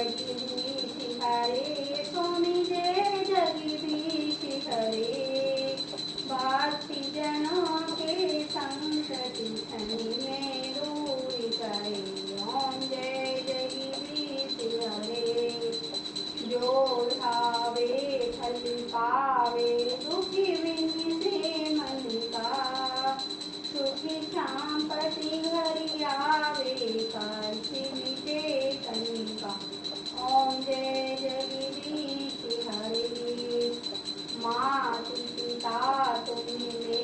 जगदीश हरे, स्वामी जय जगदीश हरे। भक्ति जनों के संकट धनी में दूर करे, ओम जय जगदीश हरे। जो भावे फल पावे, दुखी बिन से मन का, सुखी शांति हरि आवे, कष्ट मिटे तन का। ओम जय जगदीश हरे। माता पिता तुम मेरे,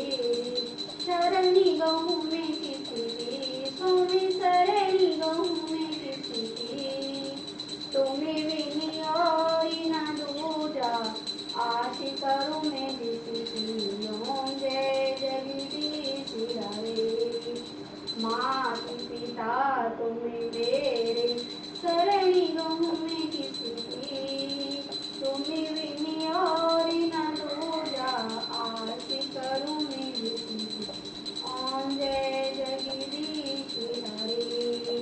शरणी गहूँ में किसी की, तुम्हें शरणी गहूँ में किसी की। तुम्हें विनी और न दूजा, आश करूँ मैं जिसकी। ओम जय जगदीश हरे। माता पिता तुम्हें मेरे, शरणी गहूँ में किसी की। तुम्हें विनी और न दूजा, आश करूँ मैं जिसकी। ओम जय जगदीश हरे।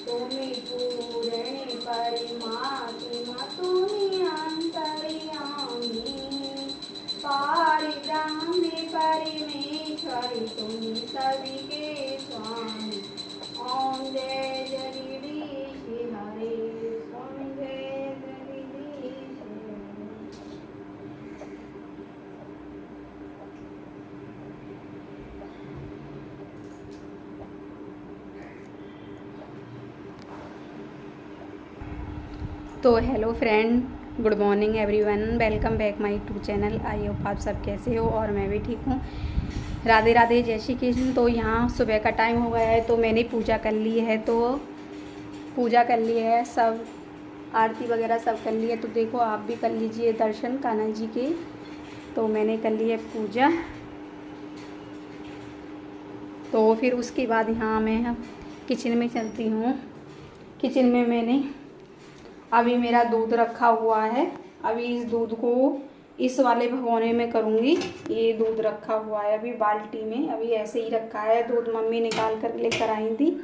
तुम्हें पूर्ण परमात्मा, तुम्हें अंतर्यामी, पारब्रह्म परमेश्वरी, तुम सबके स्वामी। ओम जय जगदीश हरे। ओम जय जगदीश हरे। तो hello friend, good morning everyone, welcome back my to channel. I hope आप सब कैसे हो और मैं भी ठीक हूँ। राधे राधे, जय श्री कृष्ण। तो यहाँ सुबह का टाइम हो गया है, तो मैंने पूजा कर ली है, सब आरती वगैरह सब कर ली है। तो देखो आप भी कर लीजिए दर्शन कान्हा जी के। तो मैंने कर ली है पूजा। तो फिर उसके बाद यहाँ मैं किचन में चलती हूँ। किचन में मैंने अभी मेरा दूध रखा हुआ है। अभी इस दूध को इस वाले भगोने में करूँगी। ये दूध रखा हुआ है अभी बाल्टी में, अभी ऐसे ही रखा है। दूध मम्मी निकाल कर लेकर आई थी।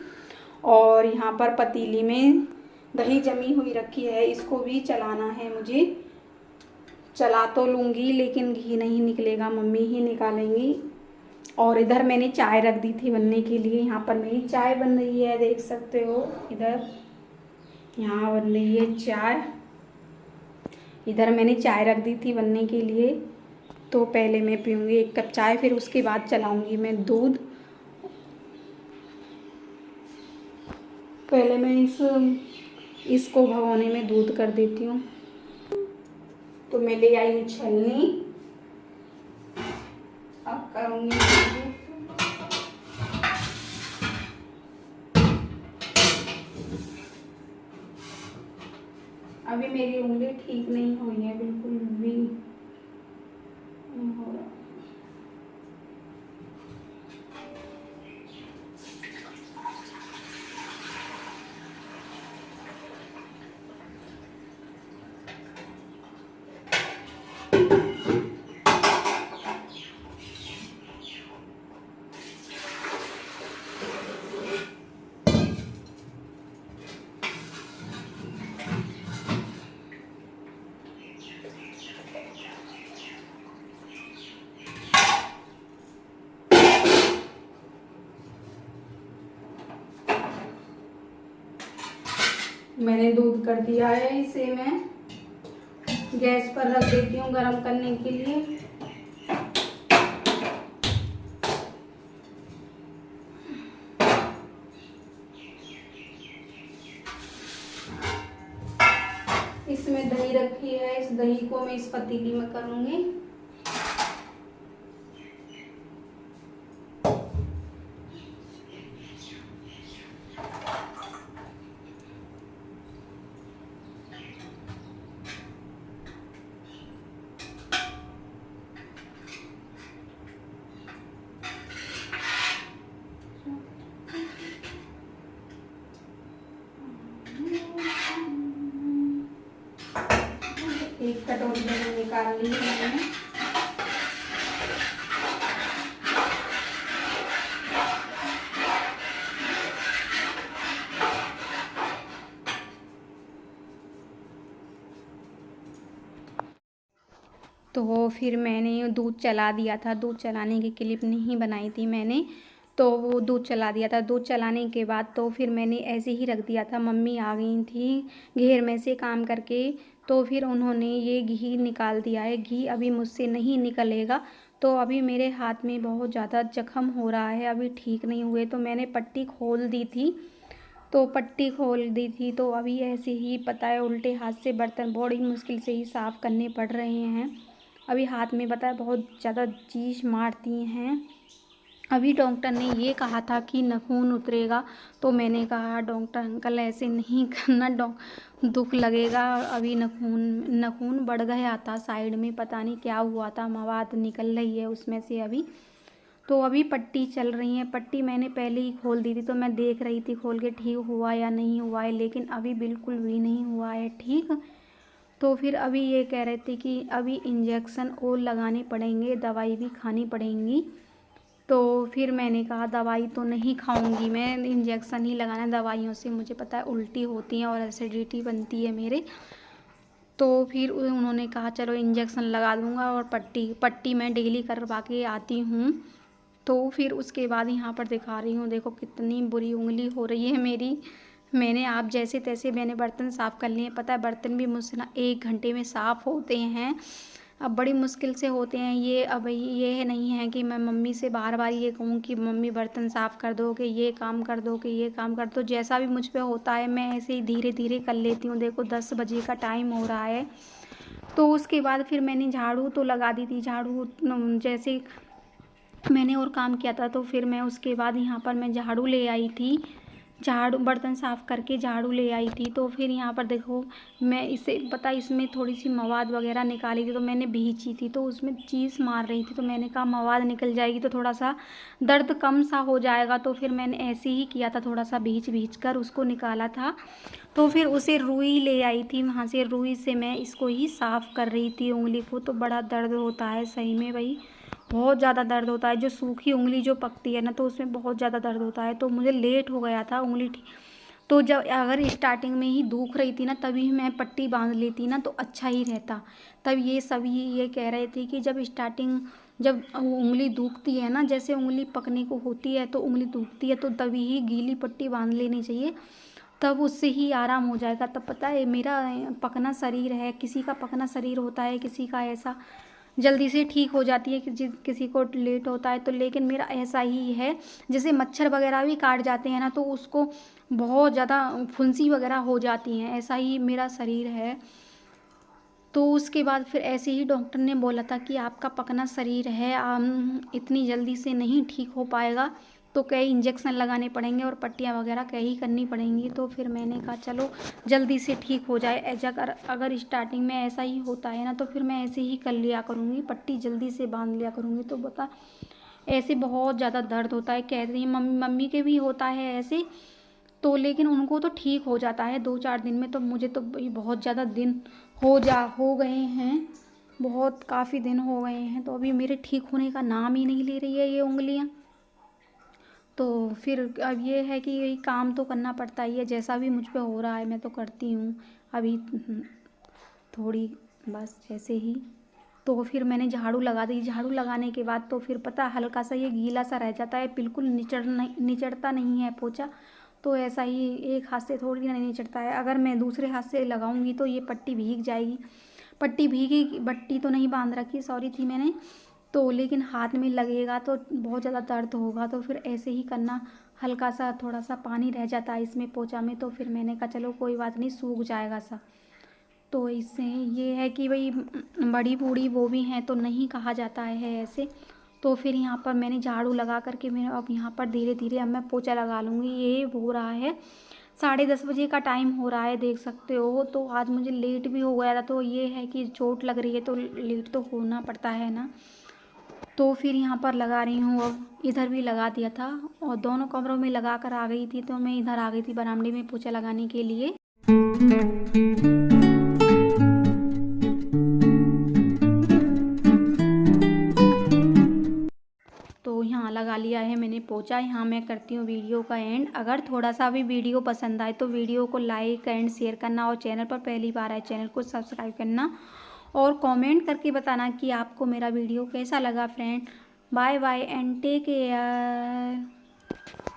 और यहाँ पर पतीली में दही जमी हुई रखी है, इसको भी चलाना है मुझे। चला तो लूँगी लेकिन घी नहीं निकलेगा, मम्मी ही निकालेंगी। और इधर मैंने चाय रख दी थी बनने के लिए। यहाँ पर मेरी चाय बन रही है, देख सकते हो। इधर यहाँ बन रही है चाय। इधर मैंने चाय रख दी थी बनने के लिए। तो पहले मैं पीऊँगी 1 कप चाय, फिर उसके बाद चलाऊँगी मैं दूध। पहले मैं इसको भगोने में दूध कर देती हूँ। तो मैं ले आई हूँ छलनी, अब करूँगी दूध। अभी मेरी उंगली ठीक नहीं हुई है, बिल्कुल भी नहीं हो रहा। मैंने दूध कर दिया है, इसे मैं गैस पर रख देती हूँ गरम करने के लिए। इसमें दही रखी है, इस दही को मैं इस पतीली में करूँगी। एक कटोरी में निकाल ली मैंने। तो फिर मैंने दूध चला दिया था, दूध चलाने की क्लिप नहीं बनाई थी मैंने, तो वो दूध चला दिया था। दूध चलाने के बाद तो फिर मैंने ऐसे ही रख दिया था। मम्मी आ गई थी घेर में से काम करके, तो फिर उन्होंने ये घी निकाल दिया है। घी अभी मुझसे नहीं निकलेगा, तो अभी मेरे हाथ में बहुत ज़्यादा जख्म हो रहा है, अभी ठीक नहीं हुए। तो मैंने पट्टी खोल दी थी, तो पट्टी खोल दी थी तो अभी ऐसे ही पता है उल्टे हाथ से बर्तन बड़ी मुश्किल से ही साफ़ करने पड़ रहे हैं। अभी हाथ में पता है बहुत ज़्यादा चीज़ मारती हैं। अभी डॉक्टर ने ये कहा था कि नाखून उतरेगा, तो मैंने कहा डॉक्टर अंकल ऐसे नहीं करना, दुख लगेगा। अभी नाखून बढ़ गया था साइड में, पता नहीं क्या हुआ था, मवाद निकल रही है उसमें से अभी। तो अभी पट्टी चल रही है। पट्टी मैंने पहले ही खोल दी थी, तो मैं देख रही थी खोल के ठीक हुआ या नहीं हुआ है, लेकिन अभी बिल्कुल भी नहीं हुआ है ठीक। तो फिर अभी ये कह रहे थे कि अभी इंजेक्शन और लगाने पड़ेंगे, दवाई भी खानी पड़ेंगी। तो फिर मैंने कहा दवाई तो नहीं खाऊंगी मैं, इंजेक्शन ही लगाना है। दवाइयों से मुझे पता है उल्टी होती है और एसिडिटी बनती है मेरे। तो फिर उन्होंने कहा चलो इंजेक्शन लगा दूंगा और पट्टी मैं डेली करवा के आती हूँ। तो फिर उसके बाद यहाँ पर दिखा रही हूँ, देखो कितनी बुरी उंगली हो रही है मेरी। मैंने आप जैसे तैसे मैंने बर्तन साफ़ कर लिए, पता है बर्तन भी मुझसे ना 1 घंटे में साफ़ होते हैं। अब बड़ी मुश्किल से होते हैं ये। अब ये नहीं है कि मैं मम्मी से बार बार ये कहूँ कि मम्मी बर्तन साफ़ कर दो, कि ये काम कर दो, कि ये काम कर दो। जैसा भी मुझ पे होता है मैं ऐसे ही धीरे धीरे कर लेती हूँ। देखो 10 बजे का टाइम हो रहा है। तो उसके बाद फिर मैंने झाड़ू तो लगा दी थी, झाड़ू जैसे मैंने और काम किया था। तो फिर मैं उसके बाद यहाँ पर मैं झाड़ू ले आई थी, झाड़ू बर्तन साफ़ करके झाड़ू ले आई थी। तो फिर यहाँ पर देखो मैं इसे पता इसमें थोड़ी सी मवाद वगैरह निकाली थी, तो मैंने भींची थी, तो उसमें चीज़ मार रही थी। तो मैंने कहा मवाद निकल जाएगी तो थोड़ा सा दर्द कम सा हो जाएगा। तो फिर मैंने ऐसे ही किया था, थोड़ा सा भींच कर उसको निकाला था। तो फिर उसे रुई ले आई थी, वहाँ से रुई से मैं इसको ही साफ़ कर रही थी उंगली को। तो बड़ा दर्द होता है सही में भाई, बहुत ज़्यादा दर्द होता है। जो सूखी उंगली जो पकती है ना, तो उसमें बहुत ज़्यादा दर्द होता है। तो मुझे लेट हो गया था उंगली ठीक। तो जब अगर स्टार्टिंग में ही दुख रही थी ना, तभी मैं पट्टी बांध लेती ना तो अच्छा ही रहता। तब ये सभी ये कह रहे थे कि जब उंगली दुखती है ना, जैसे उंगली पकने को होती है तो उंगली दुखती है, तो तभी ही गीली पट्टी बांध लेनी चाहिए, तब उससे ही आराम हो जाएगा। तब पता है मेरा पकना शरीर है, किसी का पकना शरीर होता है, किसी का ऐसा जल्दी से ठीक हो जाती है, किसी को लेट होता है। तो लेकिन मेरा ऐसा ही है, जैसे मच्छर वगैरह भी काट जाते हैं ना, तो उसको बहुत ज़्यादा फुंसी वगैरह हो जाती हैं, ऐसा ही मेरा शरीर है। तो उसके बाद फिर ऐसे ही डॉक्टर ने बोला था कि आपका पकना शरीर है, इतनी जल्दी से नहीं ठीक हो पाएगा, तो कई इंजेक्शन लगाने पड़ेंगे और पट्टियाँ वगैरह कई करनी पड़ेंगी। तो फिर मैंने कहा चलो जल्दी से ठीक हो जाए। अगर स्टार्टिंग में ऐसा ही होता है ना, तो फिर मैं ऐसे ही कर लिया करूँगी, पट्टी जल्दी से बांध लिया करूँगी। तो बता ऐसे बहुत ज़्यादा दर्द होता है, कह रही है मम्मी के भी होता है ऐसे, तो लेकिन उनको तो ठीक हो जाता है 2-4 दिन में। तो मुझे तो बहुत ज़्यादा दिन हो गए हैं, बहुत काफ़ी दिन हो गए हैं। तो अभी मेरे ठीक होने का नाम ही नहीं ले रही है ये उंगलियां। तो फिर अब ये है कि यही काम तो करना पड़ता ही है, जैसा भी मुझ पे हो रहा है मैं तो करती हूँ अभी थोड़ी, बस ऐसे ही। तो फिर मैंने झाड़ू लगा दी, झाड़ू लगाने के बाद तो फिर पता हल्का सा ये गीला सा रह जाता है, बिल्कुल निचड़ता नहीं है पोछा। तो ऐसा ही एक हाथ से थोड़ी ना निचड़ता है, अगर मैं दूसरे हाथ से लगाऊंगी तो ये पट्टी भीग जाएगी। पट्टी तो नहीं बांध रखी, सॉरी थी मैंने, तो लेकिन हाथ में लगेगा तो बहुत ज़्यादा दर्द होगा। तो फिर ऐसे ही करना, हल्का सा थोड़ा सा पानी रह जाता है इसमें पोछा में। तो फिर मैंने कहा चलो कोई बात नहीं, सूख जाएगा सा। तो इससे ये है कि भाई बड़ी बूढ़ी वो भी हैं, तो नहीं कहा जाता है ऐसे। तो फिर यहाँ पर मैंने झाड़ू लगा करके मैं अब यहाँ पर धीरे धीरे अब मैं पोछा लगा लूँगी। ये हो रहा है 10:30 बजे का टाइम हो रहा है, देख सकते हो। तो आज मुझे लेट भी हो गया था, तो ये है कि चोट लग रही है तो लेट तो होना पड़ता है ना। तो फिर यहाँ पर लगा रही हूँ, अब इधर भी लगा दिया था और दोनों कमरों में लगा कर आ गई थी। तो मैं इधर आ गई थी बरामदे में पोछा लगाने के लिए। तो यहाँ लगा लिया है मैंने पोछा। यहाँ मैं करती हूँ वीडियो का एंड। अगर थोड़ा सा भी वीडियो पसंद आए तो वीडियो को लाइक एंड शेयर करना, और चैनल पर पहली बार आए चैनल को सब्सक्राइब करना, और कमेंट करके बताना कि आपको मेरा वीडियो कैसा लगा friend. Bye bye and take care.